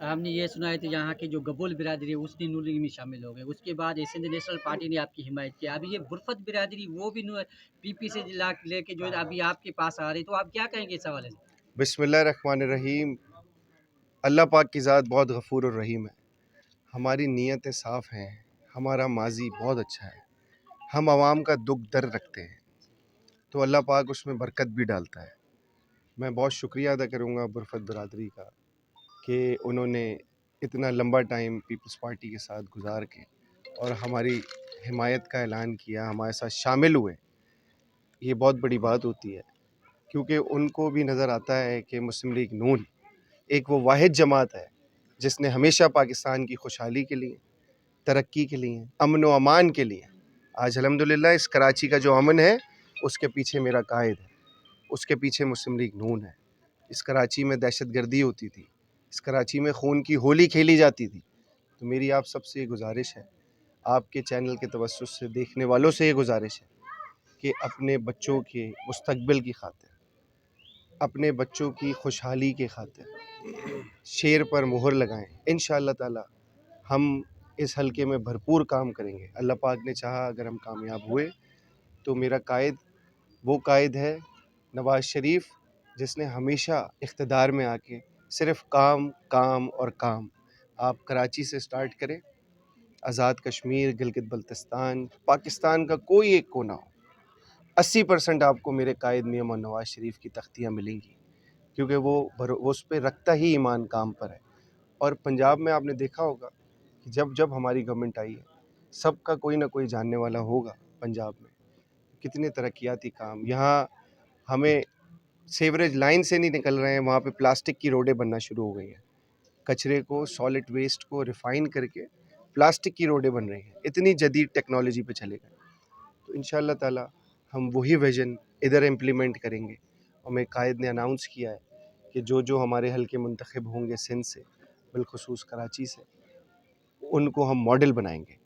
हमने ये सुना है तो यहाँ की जो गब्बुल बिरादरी है उसने नून लीग में शामिल हो गए। उसके बाद सिंध नेशनल पार्टी ने आपकी हिमायत की। अभी ये बुरफ़त बिरादरी वो भी पीपी से ला लेके जो है अभी आपके पास आ रही, तो आप क्या कहेंगे इस हवाले से? बिस्मिल्लाहिर्रहमानिर्रहीम। अल्लाह पाक की ज़ात बहुत गफ़ूर और रहीम है। हमारी नीयतें साफ़ हैं, हमारा माज़ी बहुत अच्छा है, हम आवाम का दुख दर्द रखते हैं, तो अल्लाह पाक उसमें बरकत भी डालता है। मैं बहुत शुक्रिया अदा करूँगा बुरफ़त बिरादरी का कि उन्होंने इतना लंबा टाइम पीपल्स पार्टी के साथ गुजार के और हमारी हिमायत का ऐलान किया, हमारे साथ शामिल हुए। ये बहुत बड़ी बात होती है, क्योंकि उनको भी नज़र आता है कि मुस्लिम लीग नून एक वो वाहिद जमात है जिसने हमेशा पाकिस्तान की खुशहाली के लिए, तरक्की के लिए, अमन व अमान के लिए, आज अल्हम्दुलिल्लाह इस कराची का जो अमन है उसके पीछे मेरा कायद है, उसके पीछे मुस्लिम लीग नून है। इस कराची में दहशतगर्दी होती थी, इस कराची में खून की होली खेली जाती थी। तो मेरी आप सबसे ये गुजारिश है, आपके चैनल के तवज्जुह से देखने वालों से ये गुजारिश है कि अपने बच्चों के मुस्तकबिल की खातिर, अपने बच्चों की खुशहाली के खातिर शेर पर मुहर लगाएं। इंशाअल्लाह ताला हम इस हलके में भरपूर काम करेंगे। अल्लाह पाक ने चाहा अगर हम कामयाब हुए तो मेरा कायद वो कायद है नवाज़ शरीफ, जिसने हमेशा इख्तिदार में आके सिर्फ काम काम और काम। आप कराची से स्टार्ट करें, आज़ाद कश्मीर, गिलगित बल्तिस्तान, पाकिस्तान का कोई एक कोना हो, 80% आपको मेरे कायद मियां नवाज़ शरीफ की तख्तियाँ मिलेंगी, क्योंकि वो उस पे रखता ही ईमान काम पर है। और पंजाब में आपने देखा होगा कि जब जब हमारी गवर्नमेंट आई है, सबका कोई ना कोई जानने वाला होगा पंजाब में। कितने तरक्याती काम यहाँ, हमें सीवरेज लाइन से नहीं निकल रहे हैं, वहाँ पे प्लास्टिक की रोडें बनना शुरू हो गई हैं। कचरे को, सॉलिड वेस्ट को रिफ़ाइन करके प्लास्टिक की रोडें बन रही हैं। इतनी जदीद टेक्नोलॉजी पे चले गए। तो इंशाअल्लाह ताला हम वही विज़न इधर इम्प्लीमेंट करेंगे। और मेरे कायद ने अनाउंस किया है कि जो हमारे हल्के मुंतखब होंगे सिंध से, बिलखुसूस कराची से, उनको हम मॉडल बनाएंगे।